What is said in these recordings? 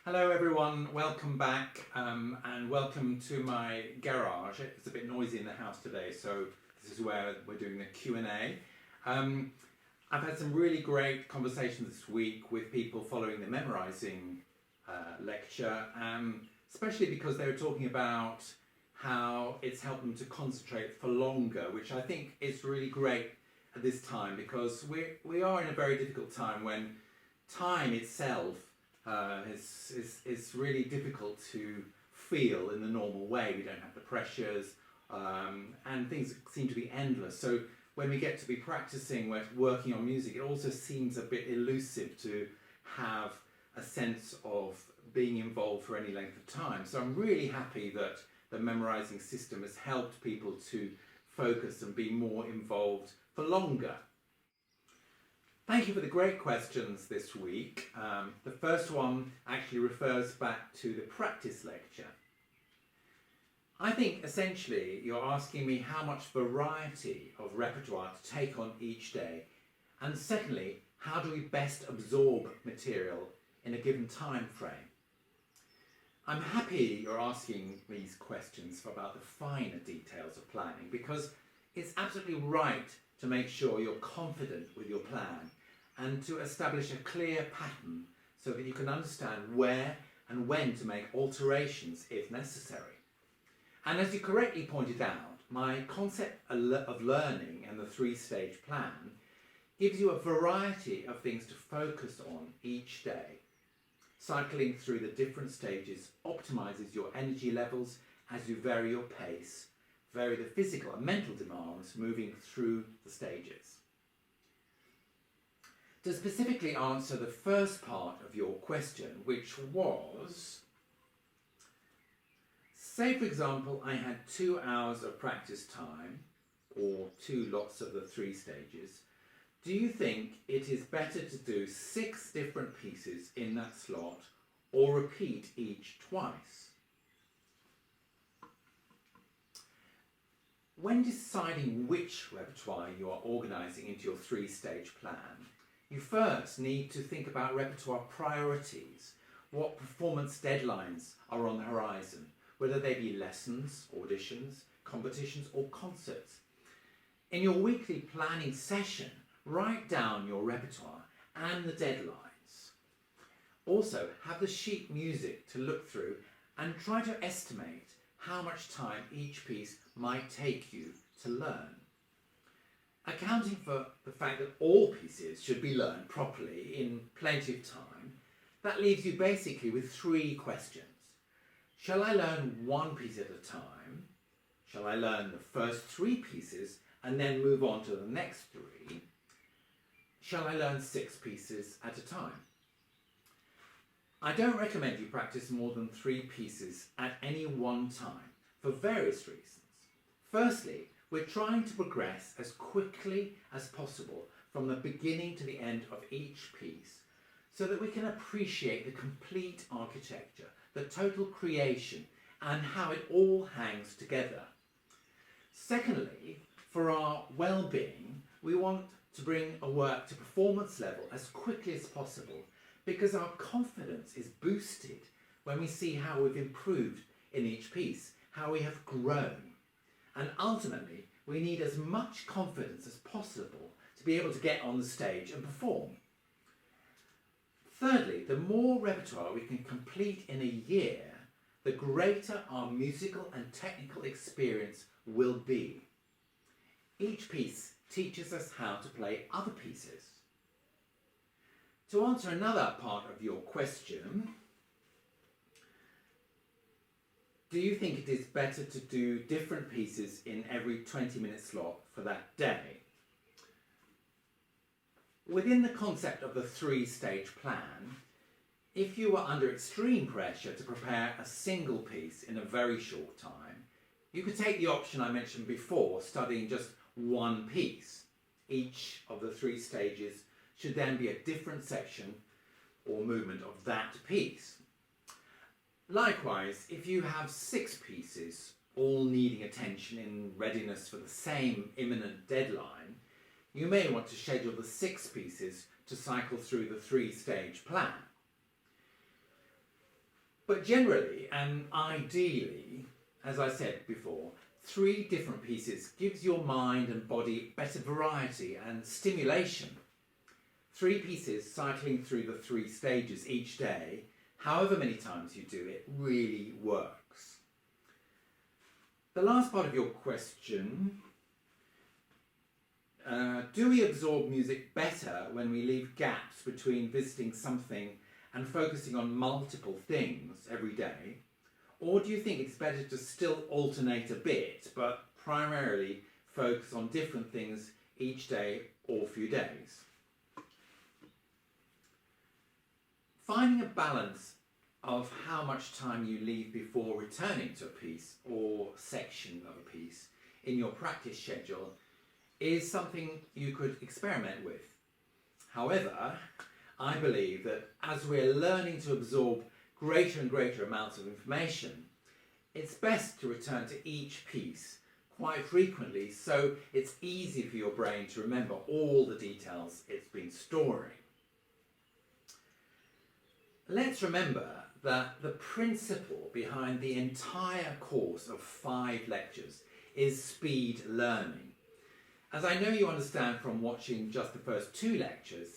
Hello everyone, welcome back and welcome to my garage. It's a bit noisy in the house today, so this is where we're doing the Q&A. I've had some really great conversations this week with people following the Memorising lecture, especially because they were talking about how it's helped them to concentrate for longer, which I think is really great at this time, because we are in a very difficult time when time itself it's really difficult to feel in the normal way. We don't have the pressures and things seem to be endless. So when we get to be practicing, working on music, it also seems a bit elusive to have a sense of being involved for any length of time. So I'm really happy that the memorising system has helped people to focus and be more involved for longer. Thank you for the great questions this week. The first one actually refers back to the practice lecture. I think essentially you're asking me how much variety of repertoire to take on each day, and secondly, how do we best absorb material in a given time frame. I'm happy you're asking these questions about the finer details of planning, because it's absolutely right to make sure you're confident with your plan and to establish a clear pattern so that you can understand where and when to make alterations if necessary. And as you correctly pointed out, my concept of learning and the three-stage plan gives you a variety of things to focus on each day. Cycling through the different stages optimises your energy levels as you vary your pace, vary the physical and mental demands moving through the stages. To specifically answer the first part of your question, which was, say for example I had 2 hours of practice time, or 2 lots of the 3 stages, do you think it is better to do 6 different pieces in that slot or repeat each twice? When deciding which repertoire you are organising into your 3-stage plan, you first need to think about repertoire priorities, what performance deadlines are on the horizon, whether they be lessons, auditions, competitions or concerts. In your weekly planning session, write down your repertoire and the deadlines. Also, have the sheet music to look through and try to estimate how much time each piece might take you to learn. Accounting for the fact that all pieces should be learned properly in plenty of time, that leaves you basically with 3 questions. Shall I learn 1 piece at a time? Shall I learn the first 3 pieces and then move on to the next 3? Shall I learn 6 pieces at a time? I don't recommend you practice more than 3 pieces at any one time for various reasons. Firstly, we're trying to progress as quickly as possible from the beginning to the end of each piece so that we can appreciate the complete architecture, the total creation, and how it all hangs together. Secondly, for our well-being, we want to bring a work to performance level as quickly as possible, because our confidence is boosted when we see how we've improved in each piece, how we have grown. And ultimately, we need as much confidence as possible to be able to get on the stage and perform. Thirdly, the more repertoire we can complete in a year, the greater our musical and technical experience will be. Each piece teaches us how to play other pieces. To answer another part of your question, do you think it is better to do different pieces in every 20-minute slot for that day? Within the concept of the 3-stage plan, if you are under extreme pressure to prepare a single piece in a very short time, you could take the option I mentioned before, studying just 1 piece. Each of the 3 stages should then be a different section or movement of that piece. Likewise, if you have 6 pieces, all needing attention in readiness for the same imminent deadline, you may want to schedule the 6 pieces to cycle through the 3-stage plan. But generally and ideally, as I said before, 3 different pieces gives your mind and body better variety and stimulation. 3 pieces cycling through the 3 stages each day, however many times you do it, really works. The last part of your question, do we absorb music better when we leave gaps between visiting something and focusing on multiple things every day? Or do you think it's better to still alternate a bit, but primarily focus on different things each day or few days? Finding a balance of how much time you leave before returning to a piece or section of a piece in your practice schedule is something you could experiment with. However, I believe that as we're learning to absorb greater and greater amounts of information, it's best to return to each piece quite frequently so it's easy for your brain to remember all the details it's been storing. Let's remember that the principle behind the entire course of 5 lectures is speed learning. As I know you understand from watching just the first 2 lectures,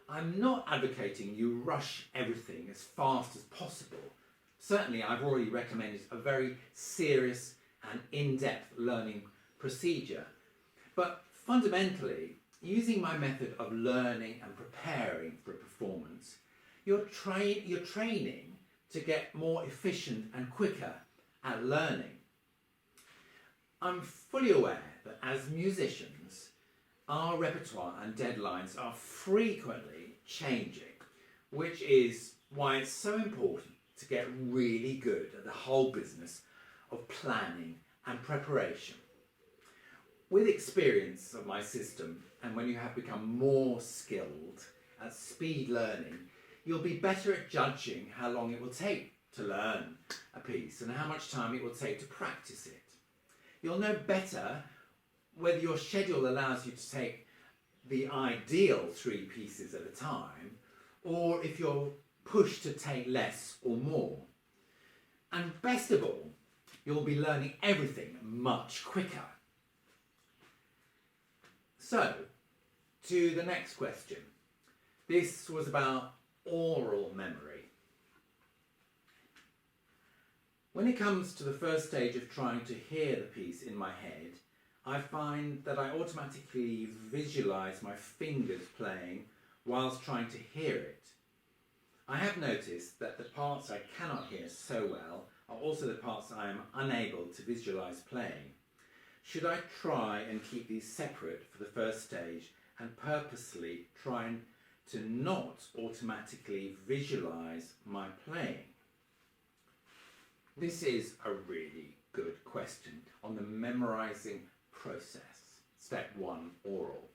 I'm not advocating you rush everything as fast as possible. Certainly, I've already recommended a very serious and in-depth learning procedure. But fundamentally, using my method of learning and preparing for a performance, you're training to get more efficient and quicker at learning. I'm fully aware that as musicians, our repertoire and deadlines are frequently changing, which is why it's so important to get really good at the whole business of planning and preparation. With experience of my system, and when you have become more skilled at speed learning, you'll be better at judging how long it will take to learn a piece and how much time it will take to practice it. You'll know better whether your schedule allows you to take the ideal 3 pieces at a time, or if you're pushed to take less or more. And best of all, you'll be learning everything much quicker. So, to the next question. This was about aural memory. When it comes to the first stage of trying to hear the piece in my head, I find that I automatically visualise my fingers playing whilst trying to hear it. I have noticed that the parts I cannot hear so well are also the parts I am unable to visualise playing. Should I try and keep these separate for the first stage and purposely try to not automatically visualise my playing? This is a really good question on the memorising process, step 1, aural,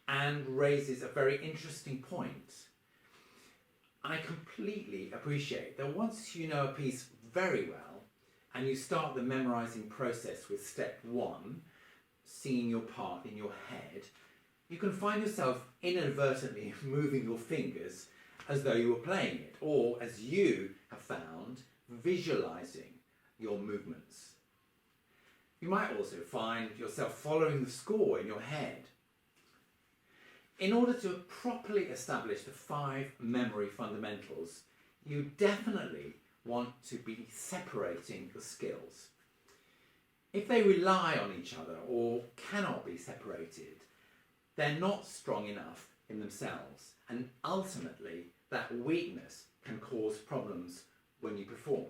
and raises a very interesting point. I completely appreciate that once you know a piece very well and you start the memorising process with step 1, seeing your part in your head, you can find yourself inadvertently moving your fingers as though you were playing it, or as you have found, visualising your movements. You might also find yourself following the score in your head. In order to properly establish the 5 memory fundamentals, you definitely want to be separating the skills. If they rely on each other or cannot be separated, they're not strong enough in themselves, and ultimately that weakness can cause problems when you perform.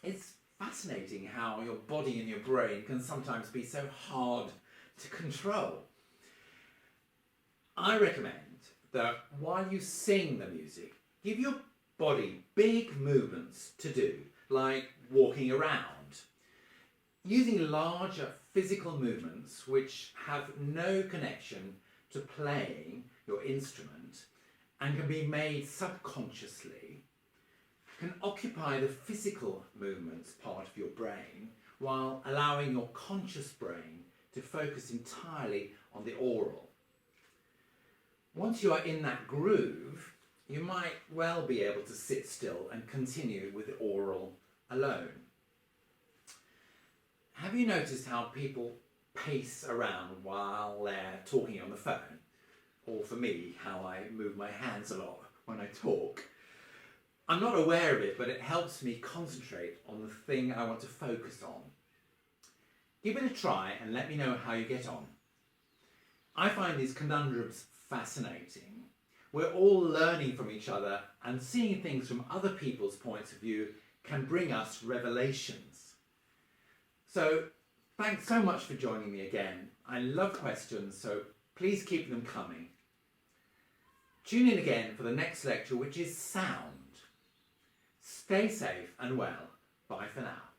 It's fascinating how your body and your brain can sometimes be so hard to control. I recommend that while you sing the music, give your body big movements to do, like walking around, using larger physical movements which have no connection to playing your instrument and can be made subconsciously, can occupy the physical movements part of your brain while allowing your conscious brain to focus entirely on the aural. Once you are in that groove, you might well be able to sit still and continue with the aural alone. Have you noticed how people pace around while they're talking on the phone? Or for me, how I move my hands a lot when I talk. I'm not aware of it, but it helps me concentrate on the thing I want to focus on. Give it a try and let me know how you get on. I find these conundrums fascinating. We're all learning from each other, and seeing things from other people's points of view can bring us revelations. So thanks so much for joining me again. I love questions, so please keep them coming. Tune in again for the next lecture, which is sound. Stay safe and well. Bye for now.